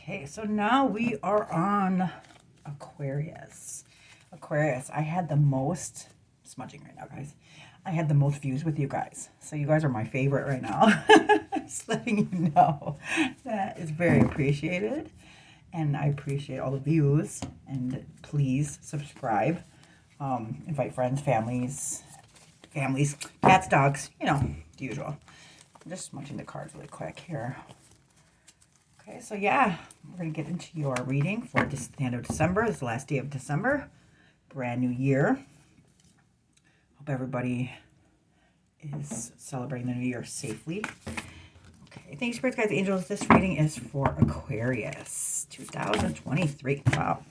Okay, so now we are on Aquarius. Aquarius, I had the most, smudging right now, guys. I had the most views with you guys. So you guys are my favorite right now. Just letting you know. That is very appreciated. And I appreciate all the views. And please subscribe. Invite friends, families, cats, dogs, you know, the usual. I'm just smudging the cards really quick here. Okay, so yeah, we're going to get into your reading for the end of December. This is the last day of December. Brand new year. Hope everybody is celebrating the new year safely. Okay, thanks, Spirits, Guides, Angels. This reading is for Aquarius 2023. Wow.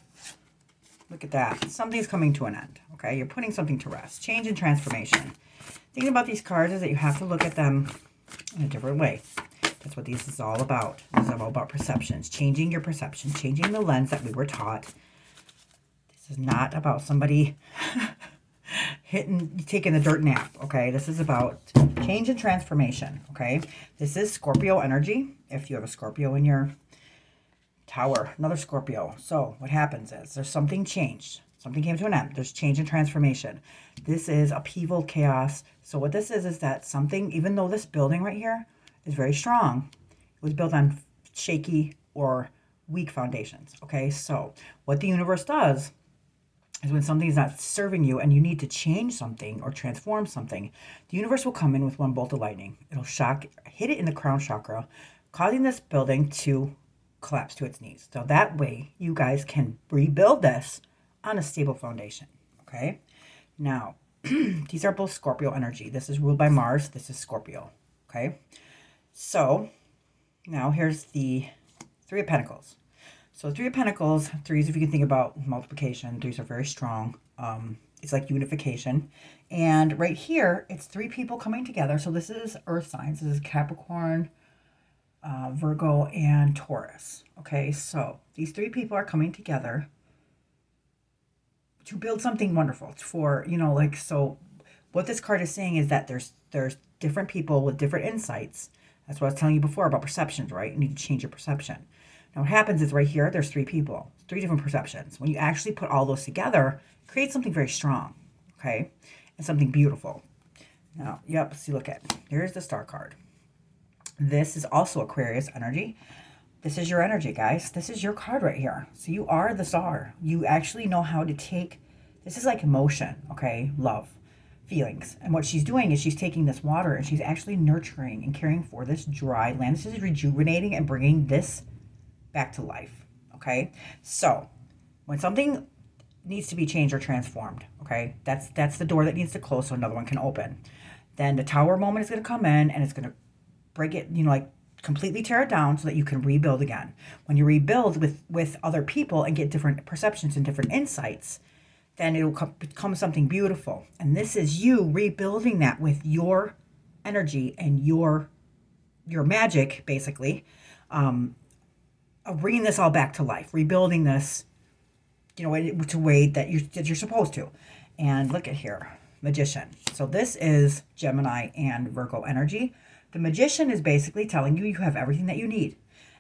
Look at that. Something's coming to an end. Okay, you're putting something to rest. Change and transformation. Thinking about these cards is that you have to look at them in a different way. That's what this is all about. This is all about perceptions. Changing your perception. Changing the lens that we were taught. This is not about somebody taking the dirt nap, okay? This is about change and transformation, okay? This is Scorpio energy. If you have a Scorpio in your tower, another Scorpio. So what happens is there's something changed. Something came to an end. There's change and transformation. This is upheaval, chaos. So what this is that something, even though this building right here is very strong, it was built on shaky or weak foundations, okay? So what the universe does is when something is not serving you and you need to change something or transform something, the universe will come in with one bolt of lightning. It'll hit it in the crown chakra, causing this building to collapse to its knees. So that way you guys can rebuild this on a stable foundation, okay? Now, these are both Scorpio energy. This is ruled by Mars. This is Scorpio, okay? So now here's the Three of Pentacles. So Three of Pentacles, threes, if you can think about multiplication, threes are very strong. It's like unification. And right here, it's three people coming together. So this is earth signs. This is Capricorn, Virgo, and Taurus. Okay, so these three people are coming together to build something wonderful. For, you know, like, so what this card is saying is that there's different people with different insights. That's what I was telling you before about perceptions, right? You need to change your perception. Now what happens is right here, there's three people, three different perceptions. When you actually put all those together, create something very strong, okay? And something beautiful. Now, yep, see, look at, here's the star card. This is also Aquarius energy. This is your energy, guys. This is your card right here. So you are the star. You actually know how to take, this is like emotion, okay? Love, feelings. And what she's doing is she's taking this water and she's actually nurturing and caring for this dry land. This is rejuvenating and bringing this back to life, okay? So when something needs to be changed or transformed, okay, that's the door that needs to close so another one can open. Then the tower moment is going to come in and it's going to break it, you know, like completely tear it down so that you can rebuild again. When you rebuild with other people and get different perceptions and different insights, then it will become something beautiful. And this is you rebuilding that with your energy and your magic, basically, bringing this all back to life, rebuilding this, you know, to a way that you're supposed to. And look at here, Magician. So this is Gemini and Virgo energy. The Magician is basically telling you have everything that you need.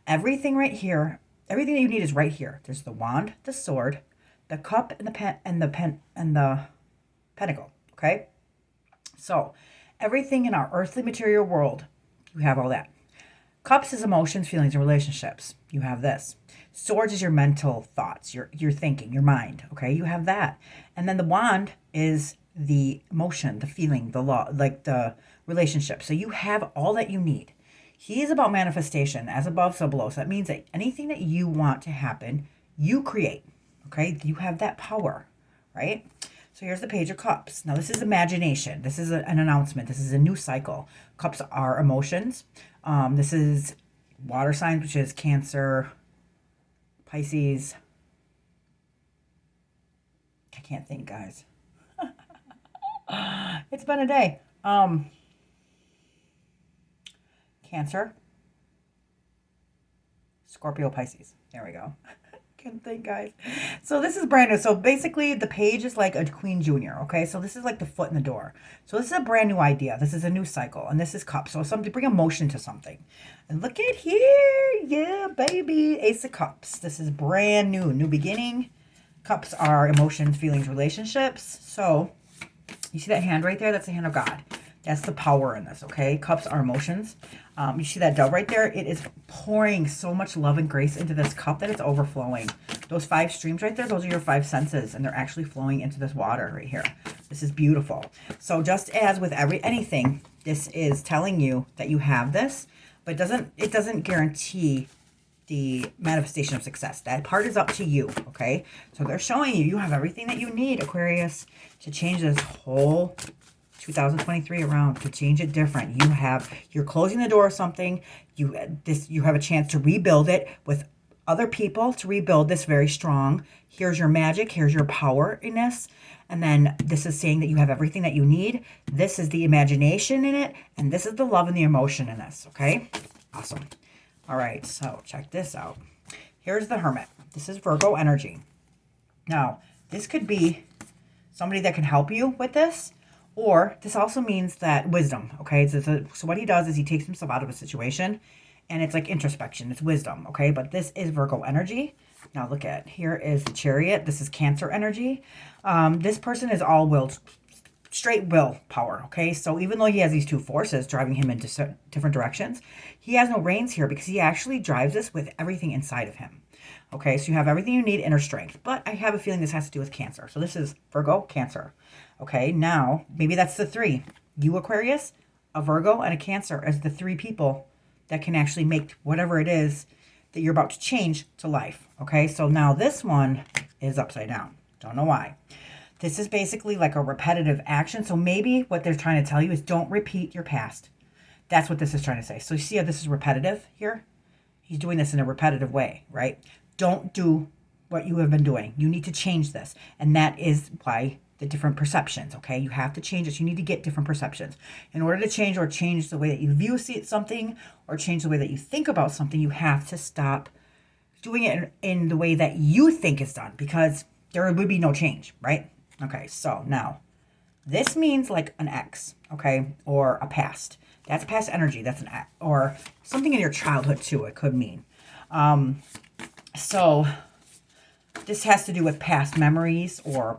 Everything right here, everything that you need is right here. There's the wand, the sword, the cup, and the pentacle. Okay, so everything in our earthly material world, you have all that. Cups is emotions, feelings, and relationships. You have this. Swords is your mental thoughts, your thinking, your mind. Okay, you have that. And then the wand is the emotion, the feeling, the law, like the relationship. So you have all that you need. He is about manifestation, as above, so below. So that means that anything that you want to happen, you create. Okay, you have that power, right? So here's the Page of Cups. Now this is imagination. This is an announcement. This is a new cycle. Cups are emotions. This is water signs, which is Cancer, Pisces. I can't think, guys. It's been a day. Cancer, Scorpio, Pisces. There we go. Can't think, guys. So this is brand new. So basically the page is like a Queen Junior, okay? So this is like the foot in the door. So this is a brand new idea. This is a new cycle, and this is cups. So something, bring emotion to something. And look at here. Yeah, baby. Ace of Cups. This is brand new. New beginning. Cups are emotions, feelings, relationships. So you see that hand right there? That's the hand of God. That's the power in this, okay? Cups are emotions. You see that dove right there? It is pouring so much love and grace into this cup that it's overflowing. Those 5 streams right there, those are your 5 senses, and they're actually flowing into this water right here. This is beautiful. So just as with anything, this is telling you that you have this, but it doesn't guarantee the manifestation of success. That part is up to you, okay? So they're showing you have everything that you need, Aquarius, to change this whole 2023 around, to change it different. You're closing the door of something. You have a chance to rebuild it with other people, to rebuild this very strong. Here's your magic. Here's your power in this. And then this is saying that you have everything that you need. This is the imagination in it. And this is the love and the emotion in this, okay? Awesome. All right, so check this out. Here's the Hermit. This is Virgo energy. Now, this could be somebody that can help you with this, or this also means that wisdom, okay? So what he does is he takes himself out of a situation, and it's like introspection. It's wisdom, okay? But this is Virgo energy. Now look at, here is the Chariot. This is Cancer energy. This person is all willed, straight will power, okay? So even though he has these 2 forces driving him in different directions, he has no reins here because he actually drives this with everything inside of him. Okay, so you have everything you need, inner strength. But I have a feeling this has to do with Cancer. So this is Virgo, Cancer. Okay, now, maybe that's the 3. You, Aquarius, a Virgo, and a Cancer as the 3 people that can actually make whatever it is that you're about to change to life. Okay, so now this one is upside down. Don't know why. This is basically like a repetitive action. So maybe what they're trying to tell you is don't repeat your past. That's what this is trying to say. So you see how this is repetitive here? He's doing this in a repetitive way, right? Don't do what you have been doing. You need to change this. And that is why the different perceptions, okay? You have to change this. You need to get different perceptions. In order to change the way that you view something or change the way that you think about something, you have to stop doing it in the way that you think it's done, because there would be no change, right? Okay, so now this means like an ex, okay, or a past. That's past energy. That's an ex, or something in your childhood too. It could mean. So this has to do with past memories or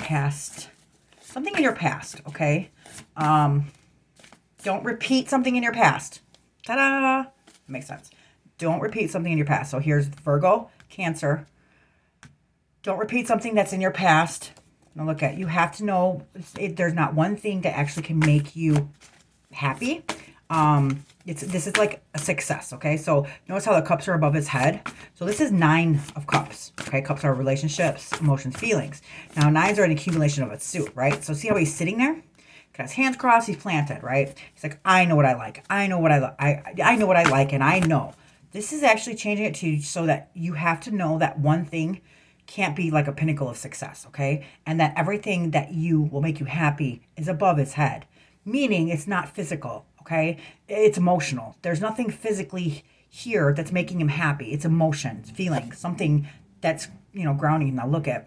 something in your past, okay? Don't repeat something in your past. Ta-da! Makes sense. Don't repeat something in your past. So here's Virgo, Cancer. Don't repeat something that's in your past. Now look at, you have to know there's not one thing that actually can make you happy. This is like a success, okay? So notice how the cups are above his head. So this is 9 of cups, okay? Cups are relationships, emotions, feelings. Now 9s are an accumulation of a suit, right? So see how he's sitting there? Got his hands crossed, he's planted, right? He's like, I know what I like. I know what I know what I like, and I know. This is actually changing it to you so that you have to know that one thing can't be like a pinnacle of success, okay? And that everything that will make you happy is above his head. Meaning it's not physical, okay? It's emotional. There's nothing physically here that's making him happy. It's emotions, feelings, something that's, grounding him. Now look at,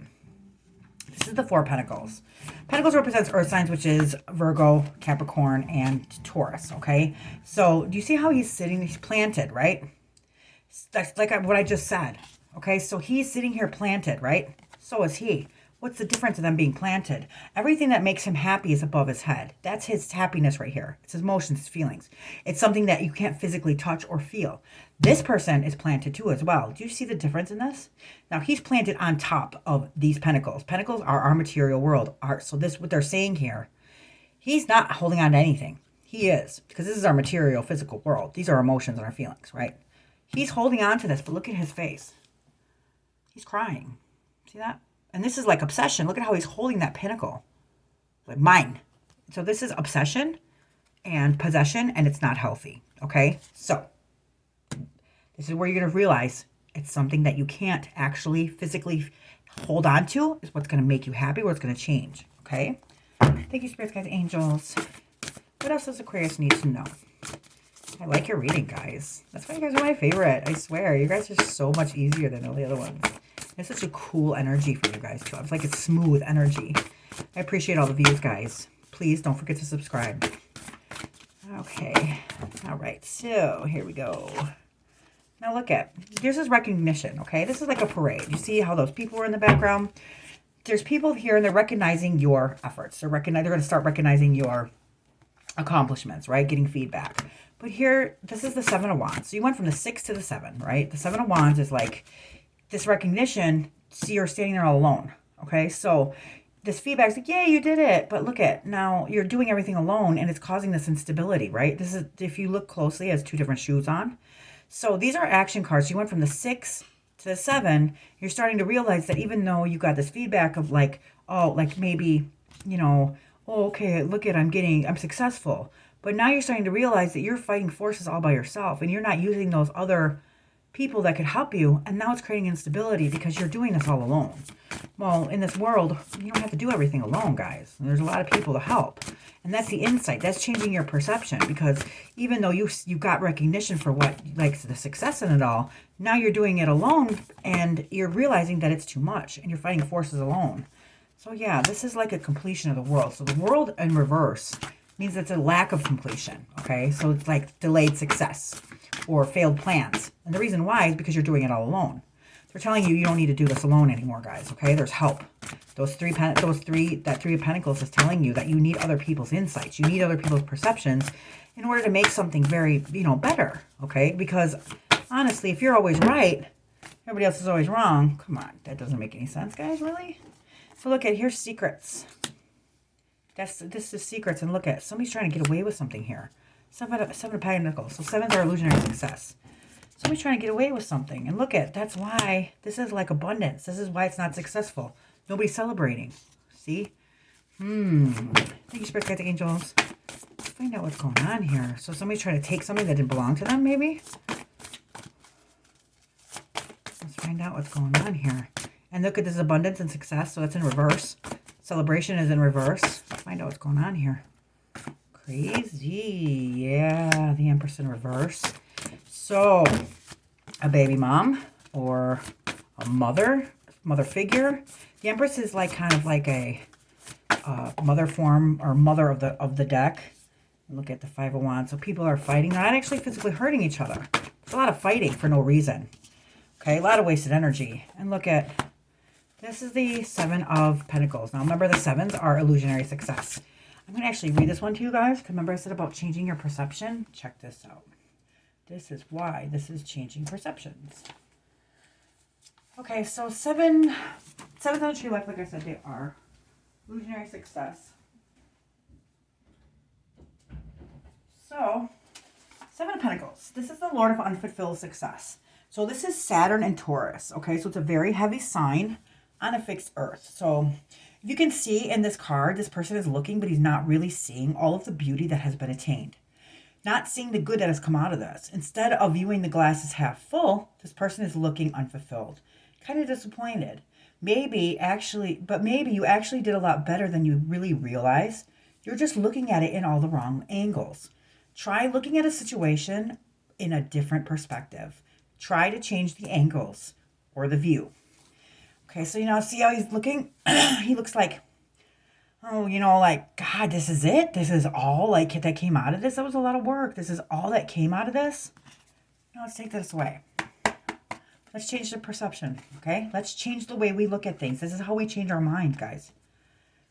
this is the 4 Pentacles. Pentacles represents earth signs, which is Virgo, Capricorn, and Taurus, okay? So do you see how he's sitting? He's planted, right? That's like what I just said, okay? So he's sitting here planted, right? So is he. What's the difference of them being planted? Everything that makes him happy is above his head. That's his happiness right here. It's his emotions, his feelings. It's something that you can't physically touch or feel. This person is planted too as well. Do you see the difference in this? Now he's planted on top of these pentacles. Pentacles are our material world. So this, what they're saying here, he's not holding on to anything. He is, because this is our material, physical world. These are our emotions and our feelings, right? He's holding on to this, but look at his face. He's crying. See that? And this is like obsession. Look at how he's holding that pinnacle. Like mine. So this is obsession and possession, and it's not healthy. Okay? So this is where you're going to realize it's something that you can't actually physically hold on to. Is what's going to make you happy, what's going to change. Okay? Thank you, spirits, guys, angels. What else does Aquarius need to know? I like your reading, guys. That's why you guys are my favorite. I swear. You guys are so much easier than all the other ones. It's such a cool energy for you guys, too. It's like it's smooth energy. I appreciate all the views, guys. Please don't forget to subscribe. Okay. All right. So here we go. Now look at, this is recognition, okay? This is like a parade. You see how those people are in the background? There's people here and they're recognizing your efforts. They're going to start recognizing your accomplishments, right? Getting feedback. But here, this is the 7 of Wands. So you went from the 6 to the 7, right? The 7 of Wands is like this recognition. See, you're standing there all alone, okay? So this feedback is like, yay, you did it. But look at, now you're doing everything alone and it's causing this instability, right? This is, if you look closely, it has 2 different shoes on. So these are action cards. You went from the 6 to the 7. You're starting to realize that even though you got this feedback of like, oh, like maybe, you know, oh, okay, look at, I'm successful. But now you're starting to realize that you're fighting forces all by yourself and you're not using those other people that could help you. And now it's creating instability because you're doing this all alone. Well, in this world, you don't have to do everything alone, guys. There's a lot of people to help. And that's the insight. That's changing your perception, because even though you got recognition for what, like the success in it all, now you're doing it alone and you're realizing that it's too much and you're fighting forces alone. So yeah, this is like a completion of the world. So the world in reverse means it's a lack of completion, okay? So it's like delayed success or failed plans. And the reason why is because you're doing it all alone. They're telling you you don't need to do this alone anymore, guys, okay? There's help. That 3 of Pentacles is telling you that you need other people's insights. You need other people's perceptions in order to make something very, you know, better, okay? Because honestly, if you're always right, everybody else is always wrong. Come on, that doesn't make any sense, guys, really? So look at, here's secrets. This is secrets, and look at, somebody's trying to get away with something here. 7 of Pentacles. So 7s are illusionary success. Somebody's trying to get away with something. And look at, that's why this is like abundance. This is why it's not successful. Nobody's celebrating. See? Thank you, Spirit Guides, Angels. Let's find out what's going on here. So somebody's trying to take something that didn't belong to them, maybe? Let's find out what's going on here. And look at this abundance and success. So that's in reverse. Celebration is in reverse. Let's find out what's going on here. Crazy. Yeah, the Empress in reverse. So, a baby mom or a mother figure. The Empress is like kind of like a mother form or mother of the deck. Look at the 5 of Wands. So people are fighting. They're not actually physically hurting each other. It's a lot of fighting for no reason. Okay, a lot of wasted energy. And look at, this is the 7 of Pentacles. Now remember, the 7s are illusionary success. I'm going to actually read this one to you guys, because remember I said about changing your perception? Check this out. This is why this is changing perceptions. Okay, so 7 on the tree life, like I said, they are illusionary success. So, 7 of Pentacles. This is the Lord of unfulfilled success. So this is Saturn and Taurus, okay? So it's a very heavy sign on a fixed earth. So you can see in this card, this person is looking, but he's not really seeing all of the beauty that has been attained. Not seeing the good that has come out of this. Instead of viewing the glass as half full, this person is looking unfulfilled. Kind of disappointed. Maybe you actually did a lot better than you really realize. You're just looking at it in all the wrong angles. Try looking at a situation in a different perspective. Try to change the angles or the view. Okay, so, you know, see how he's looking? He looks like, oh, you know, like, God, this is it? This is all, like, that came out of this? That was a lot of work. This is all that came out of this? No, let's take this away. Let's change the perception, okay? Let's change the way we look at things. This is how we change our mind, guys.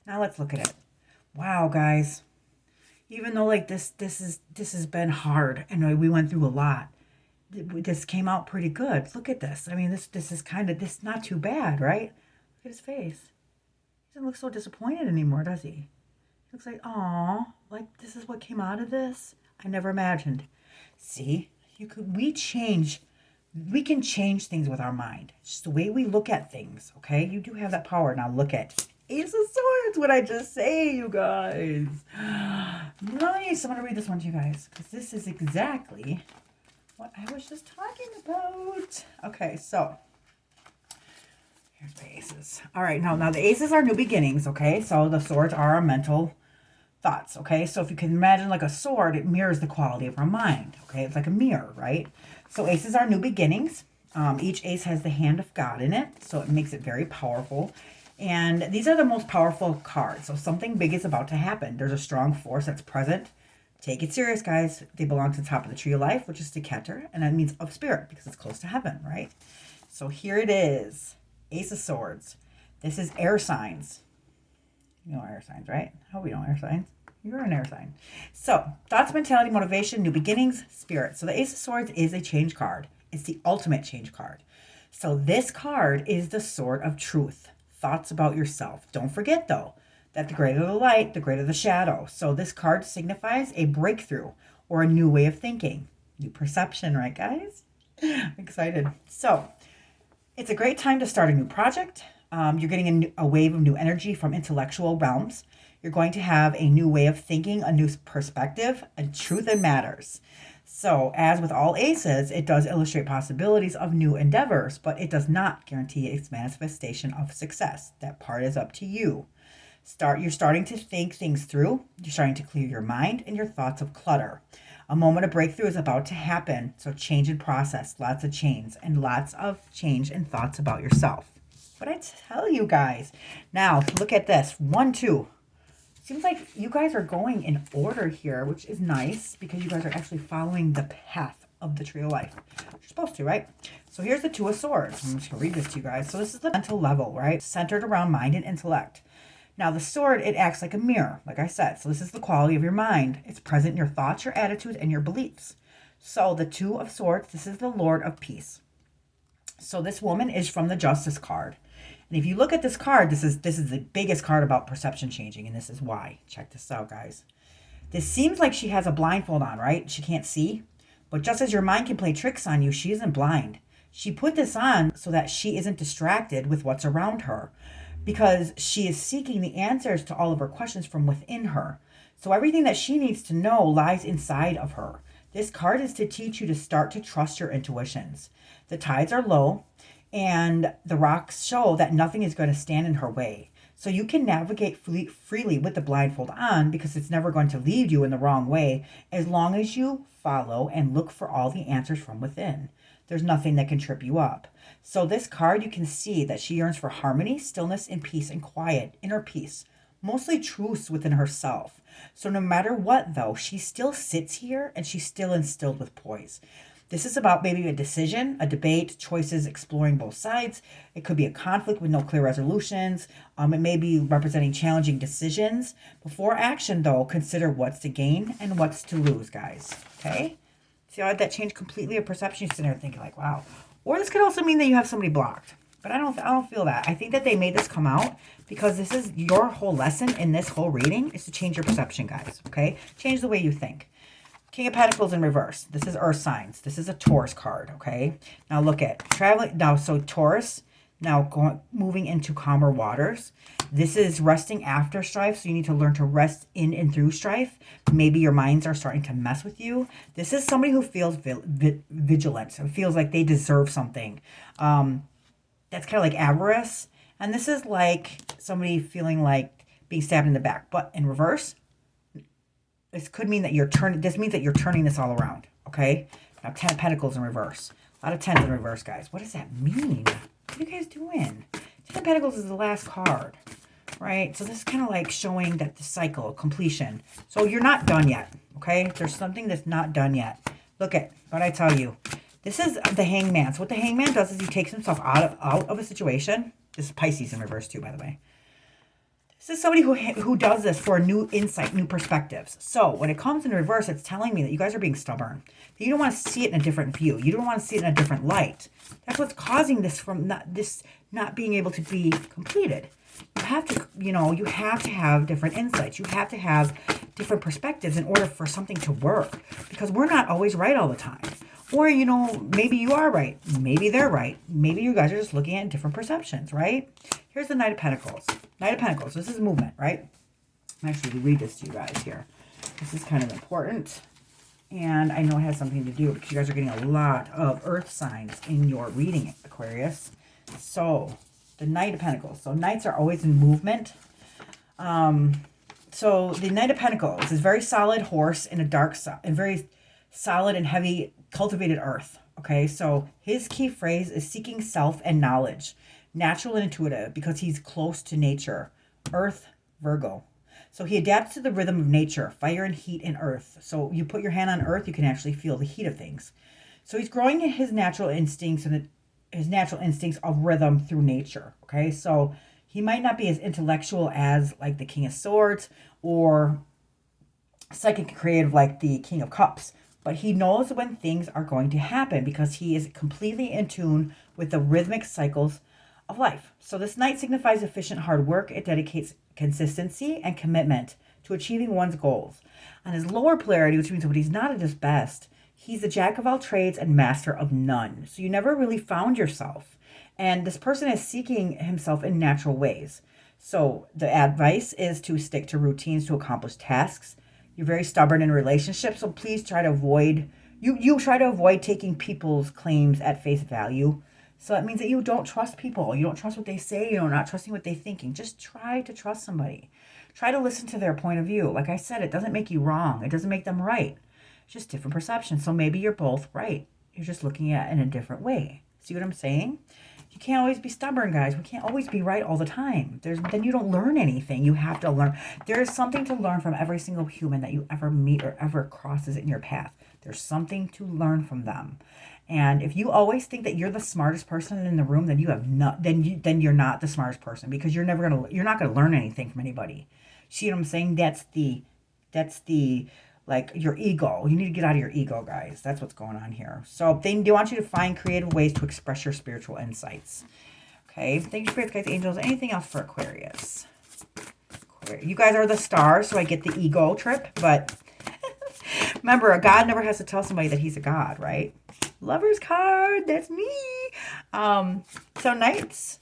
Now let's look at it. Wow, guys. Even though, like, this has been hard, and we went through a lot, this came out pretty good. Look at this. I mean, this is kind of, this not too bad, right? Look at his face. He doesn't look so disappointed anymore, does he? He looks like, aw, like this is what came out of this? I never imagined. See, we can change things with our mind. It's just the way we look at things, okay? You do have that power. Now look at Ace of Swords. What I just say, you guys. Nice. I'm going to read this one to you guys, because this is exactly what I was just talking about. Okay, so here's the aces. All right, now the aces are new beginnings, okay? So the swords are our mental thoughts, okay? So if you can imagine like a sword, it mirrors the quality of our mind, okay? It's like a mirror, right? So aces are new beginnings, Each ace has the hand of God in it, so it makes it very powerful. And these are the most powerful cards. So something big is about to happen. There's a strong force that's present. Take it serious, guys. They belong to the top of the tree of life, which is the Keter, and that means of spirit because it's close to heaven, right? So here it is, Ace of Swords. This is air signs. You know air signs, right? How we know air signs? You're an air sign. So thoughts, mentality, motivation, new beginnings, spirit. So the Ace of Swords is a change card. It's the ultimate change card. So this card is the sword of truth. Thoughts about yourself. Don't forget, though, that the greater the light, the greater the shadow. So this card signifies a breakthrough or a new way of thinking. New perception, right, guys? I'm excited. So it's a great time to start a new project. You're getting a wave of new energy from intellectual realms. You're going to have a new way of thinking, a new perspective, and truth that matters. So, as with all aces, it does illustrate possibilities of new endeavors, but it does not guarantee its manifestation of success. That part is up to you. You're starting to think things through. You're starting to clear your mind and your thoughts of clutter. A moment of breakthrough is about to happen. So change in process, lots of change, and lots of change in thoughts about yourself. What I tell you guys. Now, look at this. 1, 2. Seems like you guys are going in order here, which is nice because you guys are actually following the path of the tree of life. You're supposed to, right? So here's the Two of Swords. I'm just going to read this to you guys. So this is the mental level, right? Centered around mind and intellect. Now, the sword, it acts like a mirror, like I said. So this is the quality of your mind. It's present in your thoughts, your attitudes, and your beliefs. So the Two of Swords, this is the Lord of Peace. So this woman is from the Justice card. And if you look at this card, this is the biggest card about perception changing, and this is why. Check this out, guys. This seems like she has a blindfold on, right? She can't see. But just as your mind can play tricks on you, she isn't blind. She put this on so that she isn't distracted with what's around her, because she is seeking the answers to all of her questions from within her. So everything that she needs to know lies inside of her. This card is to teach you to start to trust your intuitions. The tides are low, and the rocks show that nothing is going to stand in her way. So you can navigate freely with the blindfold on because it's never going to lead you in the wrong way as long as you follow and look for all the answers from within. There's nothing that can trip you up. So this card, you can see that she yearns for harmony, stillness, and peace and quiet, inner peace, mostly truths within herself. So no matter what, though, she still sits here and she's still instilled with poise. This is about maybe a decision, a debate, choices, exploring both sides. It could be a conflict with no clear resolutions. It may be representing challenging decisions. Before action, though, consider what's to gain and what's to lose, guys. Okay? See how that changed completely of perception? You're sitting there thinking like, wow. Or this could also mean that you have somebody blocked. But I don't feel that. I think that they made this come out because this is your whole lesson in this whole reading is to change your perception, guys. Okay? Change the way you think. King of Pentacles in reverse. This is Earth signs. This is a Taurus card, okay? Now look at traveling. Now, so Taurus, now moving into calmer waters. This is resting after strife, so you need to learn to rest in and through strife. Maybe your minds are starting to mess with you. This is somebody who feels vigilant. It feels like they deserve something. That's kind of like avarice. And this is like somebody feeling like being stabbed in the back. But in reverse, this could mean that this means that you're turning this all around, okay? Now, 10 of Pentacles in reverse. A lot of 10s in reverse, guys. What does that mean? What are you guys doing? 10 of Pentacles is the last card, right? So this is kind of like showing that the cycle, completion. So you're not done yet, okay? There's something that's not done yet. Look at what I tell you. This is the Hangman. So what the Hangman does is he takes himself out of a situation. This is Pisces in reverse too, by the way. This is somebody who does this for a new insight, new perspectives. So when it comes in reverse, it's telling me that you guys are being stubborn. That you don't want to see it in a different view. You don't want to see it in a different light. That's what's causing this from not being able to be completed. You have to, you have to have different insights. You have to have different perspectives in order for something to work. Because we're not always right all the time. Or, maybe you are right. Maybe they're right. Maybe you guys are just looking at different perceptions, right? Here's the Knight of Pentacles. Knight of Pentacles. This is movement, right? I'm actually going to read this to you guys here. This is kind of important. And I know it has something to do because you guys are getting a lot of earth signs in your reading, Aquarius. So, the Knight of Pentacles. So, Knights are always in movement. So, the Knight of Pentacles is very solid horse in a dark, and very solid and heavy cultivated earth. Okay, so his key phrase is seeking self and knowledge, natural and intuitive, because he's close to nature. Earth, Virgo. So he adapts to the rhythm of nature, fire and heat and earth. So you put your hand on earth, you can actually feel the heat of things. So he's growing his natural instincts and his natural instincts of rhythm through nature. Okay, so he might not be as intellectual as like the King of Swords or psychic and creative like the King of Cups, but he knows when things are going to happen because he is completely in tune with the rhythmic cycles of life. So this knight signifies efficient hard work. It dedicates consistency and commitment to achieving one's goals. On his lower polarity, which means when he's not at his best, he's the jack of all trades and master of none. So you never really found yourself. And this person is seeking himself in natural ways. So the advice is to stick to routines to accomplish tasks. You're very stubborn in relationships, so please try to avoid, you try to avoid taking people's claims at face value. So that means that you don't trust people. You don't trust what they say. You're not trusting what they're thinking. Just try to trust somebody. Try to listen to their point of view. Like I said, it doesn't make you wrong. It doesn't make them right. It's just different perceptions. So maybe you're both right. You're just looking at it in a different way. See what I'm saying? You can't always be stubborn, guys. We can't always be right all the time. Then you don't learn anything. You have to learn. There is something to learn from every single human that you ever meet or ever crosses in your path. There's something to learn from them. And if you always think that you're the smartest person in the room, then you have not. Then you're not the smartest person, because you're not gonna learn anything from anybody. See what I'm saying? That's the like your ego. You need to get out of your ego, guys. That's what's going on here. So they want you to find creative ways to express your spiritual insights. Okay. Thank you, spirits, guys, angels. Anything else for Aquarius? You guys are the stars, so I get the ego trip. But remember, a god never has to tell somebody that he's a god, right? Lover's card. That's me. So Knights.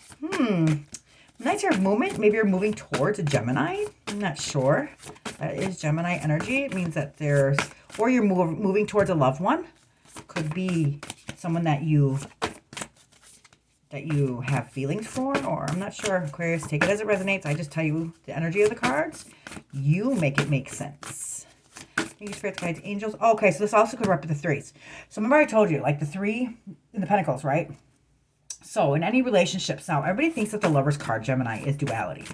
Knights are movement. Maybe you're moving towards a Gemini. I'm not sure. That is Gemini energy. It means that or you're moving towards a loved one. Could be someone that you have feelings for, or I'm not sure. Aquarius, take it as it resonates. I just tell you the energy of the cards. You make it make sense. Thank you, spirits, guides, angels. Okay, so this also could represent the threes. So remember I told you, like the three in the Pentacles, right? So in any relationships, now everybody thinks that the Lover's card, Gemini, is duality.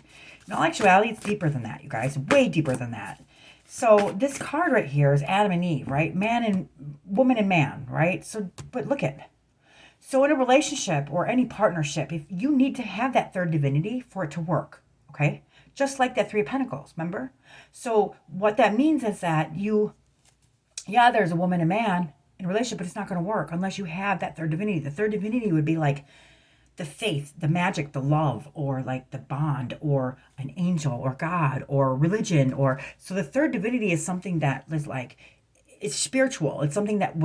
In all actuality, it's deeper than that, you guys. Way deeper than that. So this card right here is Adam and Eve, right? Woman and man, right? So, but look at. So in a relationship or any partnership, if you need to have that third divinity for it to work, okay? Just like that Three of Pentacles, remember? So what that means is that there's a woman and man in a relationship, but it's not going to work unless you have that third divinity. The third divinity would be like the faith, the magic, the love, or like the bond, or an angel, or God, or religion, so the third divinity is something that is like, it's spiritual. It's something that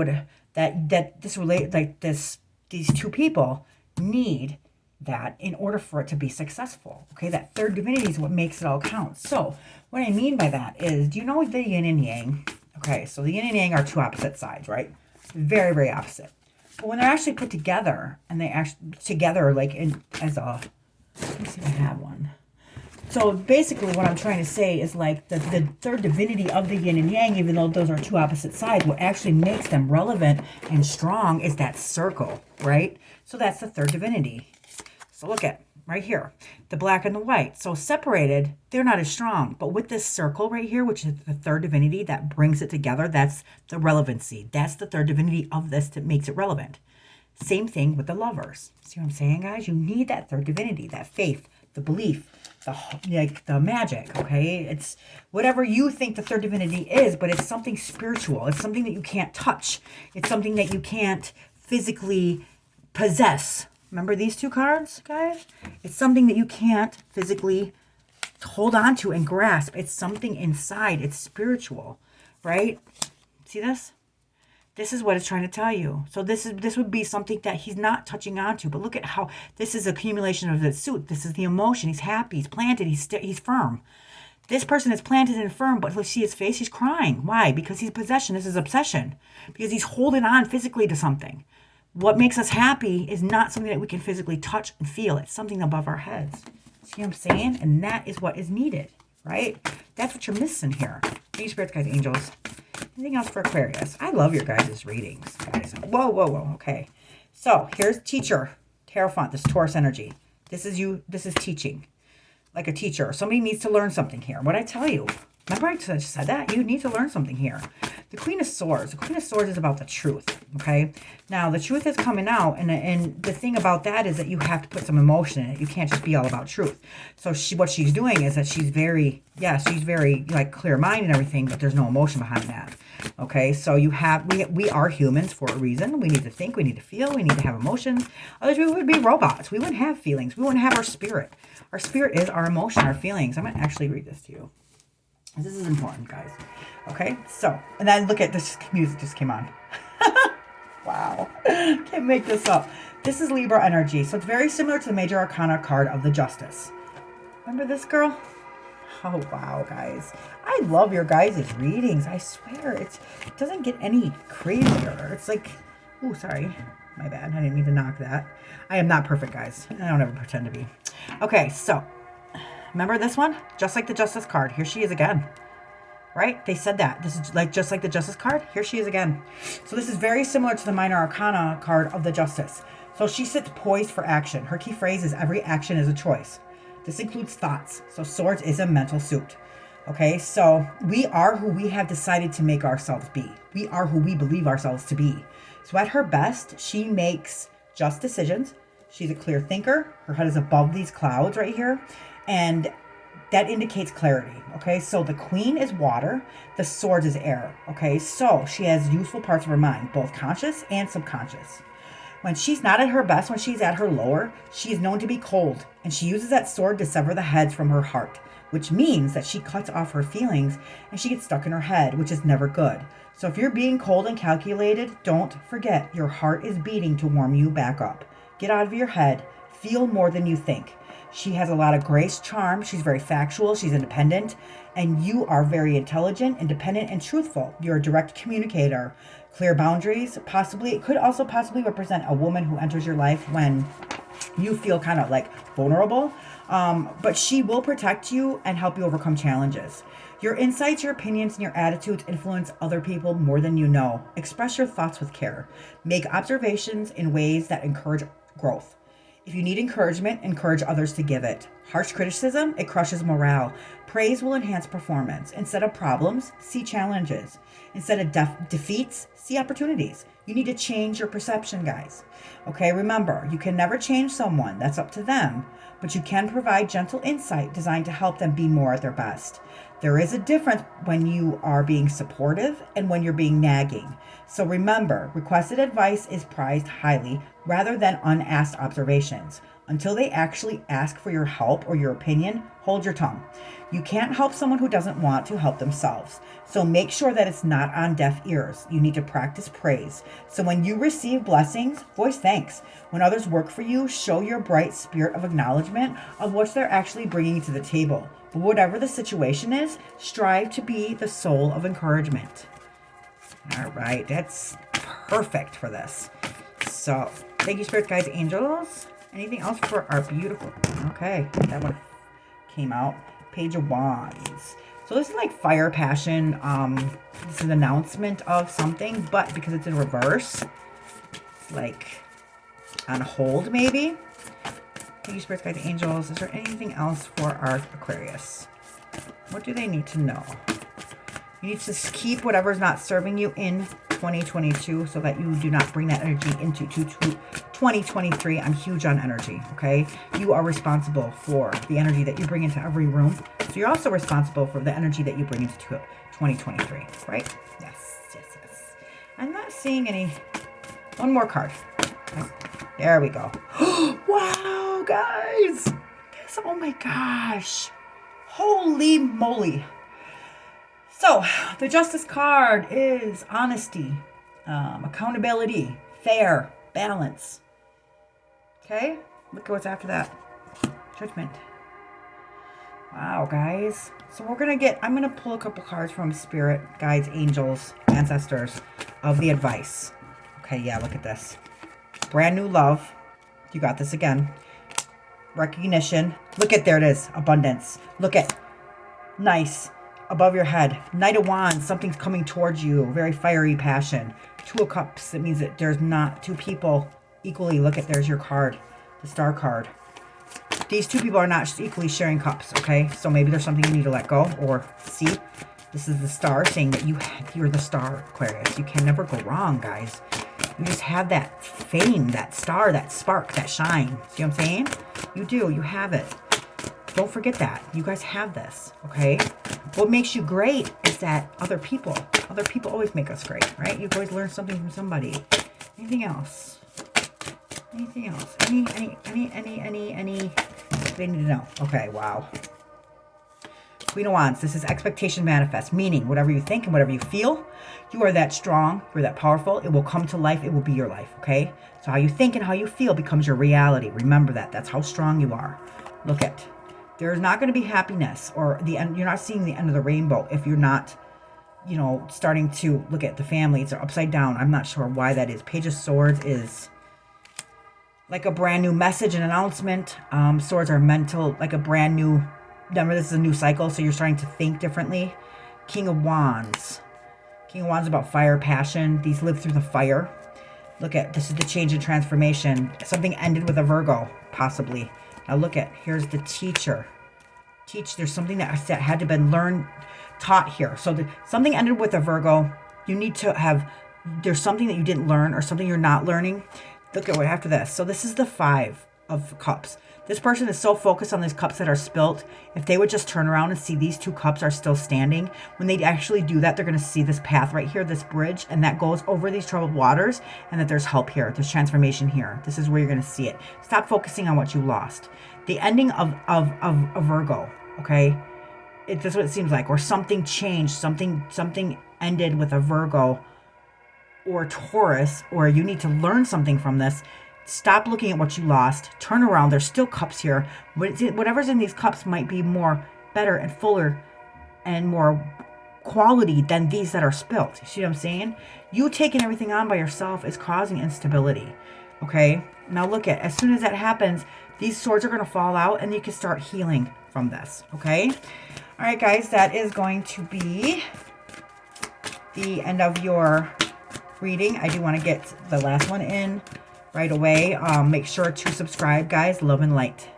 these two people need that in order for it to be successful. Okay, that third divinity is what makes it all count. So what I mean by that is, do you know the yin and yang? Okay, so the yin and yang are two opposite sides, right? Very, very opposite. But when they're actually put together, and they actually together like let me see if I have one. So basically what I'm trying to say is like the third divinity of the yin and yang, even though those are two opposite sides, what actually makes them relevant and strong is that circle, right? So that's the third divinity. So look at right here, the black and the white. So separated, they're not as strong. But with this circle right here, which is the third divinity that brings it together, that's the relevancy. That's the third divinity of this that makes it relevant. Same thing with the lovers. See what I'm saying, guys? You need that third divinity, that faith, the belief, the magic, okay? It's whatever you think the third divinity is, but it's something spiritual. It's something that you can't touch. It's something that you can't physically possess. Remember these two cards, guys? It's something that you can't physically hold on to and grasp. It's something inside. It's spiritual, right? See this? This is what it's trying to tell you. So this would be something that he's not touching onto. But look at how this is accumulation of the suit. This is the emotion. He's happy. He's planted. He's firm. This person is planted and firm, but let's see his face. He's crying. Why? Because he's possession. This is obsession. Because he's holding on physically to something. What makes us happy is not something that we can physically touch and feel. It's something above our heads. See what I'm saying? And that is what is needed, right? That's what you're missing here. Thank you, spirits, guides, angels. Anything else for Aquarius? I love your guys' readings, guys. Whoa, whoa, whoa. Okay. So here's teacher. Tarot font. This Taurus energy. This is you. This is teaching. Like a teacher. Somebody needs to learn something here. What I tell you? Remember I just said that? You need to learn something here. The Queen of Swords. The Queen of Swords is about the truth. Okay? Now, the truth is coming out. And the thing about that is that you have to put some emotion in it. You can't just be all about truth. So what she's doing is that she's very, like clear-minded and everything, but there's no emotion behind that. Okay? So we are humans for a reason. We need to think. We need to feel. We need to have emotions. Otherwise, we would be robots. We wouldn't have feelings. We wouldn't have our spirit. Our spirit is our emotion, our feelings. I'm going to actually read this to you. This is important, guys. Okay, so, and then look at this, music just came on. Wow, can't make this up. This is Libra energy, so it's very similar to the Major Arcana card of the Justice. Remember this girl? Oh, wow, guys. I love your guys' readings. I swear, it doesn't get any crazier. It's like, oh, sorry. My bad. I didn't mean to knock that. I am not perfect, guys. I don't ever pretend to be. Okay, so remember this one? Just like the Justice card. Here she is again. Right? They said that. This is like just like the Justice card. Here she is again. So this is very similar to the Minor Arcana card of the Justice. So she sits poised for action. Her key phrase is every action is a choice. This includes thoughts. So Swords is a mental suit. Okay, so we are who we have decided to make ourselves be. We are who we believe ourselves to be. So at her best, she makes just decisions. She's a clear thinker. Her head is above these clouds right here. And that indicates clarity. Okay, so the Queen is water. The Swords is air. Okay, so she has useful parts of her mind, both conscious and subconscious. When she's not at her best, when she's at her lower, she is known to be cold. And she uses that sword to sever the heads from her heart, which means that she cuts off her feelings and she gets stuck in her head, which is never good. So if you're being cold and calculated, don't forget your heart is beating to warm you back up. Get out of your head. Feel more than you think. She has a lot of grace, charm. She's very factual. She's independent. And you are very intelligent, independent, and truthful. You're a direct communicator. Clear boundaries. Possibly, it could also possibly represent a woman who enters your life when you feel kind of like vulnerable. But she will protect you and help you overcome challenges. Your insights, your opinions, and your attitudes influence other people more than you know. Express your thoughts with care. Make observations in ways that encourage growth. If you need encouragement, encourage others to give it. Harsh criticism, it crushes morale. Praise will enhance performance. Instead of problems, see challenges. Instead of defeats, see opportunities. You need to change your perception, guys. Okay, remember, you can never change someone. That's up to them. But you can provide gentle insight designed to help them be more at their best. There is a difference when you are being supportive and when you're being nagging. So remember, requested advice is prized highly rather than unasked observations. Until they actually ask for your help or your opinion, hold your tongue. You can't help someone who doesn't want to help themselves. So make sure that it's not on deaf ears. You need to practice praise. So when you receive blessings, voice thanks. When others work for you, show your bright spirit of acknowledgement of what they're actually bringing to the table. But whatever the situation is, strive to be the soul of encouragement. All right, that's perfect for this. So thank you, Spirit Guides, Angels. Anything else for our beautiful... Okay, that one came out. Page of Wands. So this is like fire, passion. This is an announcement of something, but because it's in reverse, it's like on hold maybe. Thank you, Spirit Guides, Angels. Is there anything else for our Aquarius? What do they need to know? You need to keep whatever's not serving you in 2022 so that you do not bring that energy into 2023. I'm huge on energy, okay? You are responsible for the energy that you bring into every room. So you're also responsible for the energy that you bring into 2023, right? Yes, yes, yes. I'm not seeing any... One more card. There we go. Wow, guys! Yes, oh my gosh. Holy moly. So, the Justice card is honesty, accountability, fair, balance. Okay? Look at what's after that. Judgment. Wow, guys. So we're going to I'm going to pull a couple cards from Spirit, Guides, Angels, Ancestors of the advice. Okay, yeah, look at this. Brand new love. You got this again. Recognition. Look at, there it is. Abundance. Look at, nice. above your head. Knight of Wands, something's coming towards you. Very fiery passion. Two of Cups, it means that there's not two people equally. Look at, there's your card, the Star card. These two people are not equally sharing cups, okay? So maybe there's something you need to let go or see. This is the Star saying that you're the star, Aquarius. You can never go wrong, guys. You just have that fame, that star, that spark, that shine. See what I'm saying? You do. You have it. Don't forget that. You guys have this, okay? What makes you great is that other people always make us great, right? You always learn something from somebody. Anything else? Anything else? Any they need to know. Okay, wow. Queen of Wands, this is expectation manifest, meaning whatever you think and whatever you feel, you are that strong, you're that powerful, it will come to life, it will be your life, okay? So how you think and how you feel becomes your reality. Remember that. That's how strong you are. Look at, there's not going to be happiness or the end. You're not seeing the end of the rainbow if you're not, you know, starting to look at the family. It's upside down. I'm not sure why that is. Page of Swords is like a brand new message and announcement. Swords are mental, like a brand new, remember this is a new cycle, so you're starting to think differently. King of Wands. King of Wands is about fire, passion. These live through the fire. Look at, this is the change and transformation. Something ended with a Virgo, possibly. Now look at, here's the teacher. There's something that had to been learned, taught here. So something ended with a Virgo. You need to have, there's something that you didn't learn or something you're not learning. Look at what after this. So this is the 5 of Cups. This person is so focused on these cups that are spilt. If they would just turn around and see these 2 cups are still standing, when they actually do that, they're going to see this path right here, this bridge, and that goes over these troubled waters, and that there's help here. There's transformation here. This is where you're going to see it. Stop focusing on what you lost. The ending of a Virgo, okay? That's what it seems like. Or something changed. Something ended with a Virgo or Taurus, or you need to learn something from this. Stop looking at what you lost. Turn around. There's still cups here. Whatever's in these cups might be more better and fuller and more quality than these that are spilt. You see what I'm saying? You taking everything on by yourself is causing instability. Okay? Now look at, as soon as that happens, these swords are going to fall out and you can start healing from this. Okay? All right, guys. That is going to be the end of your reading. I do want to get the last one in right away. Make sure to subscribe, guys. Love and light.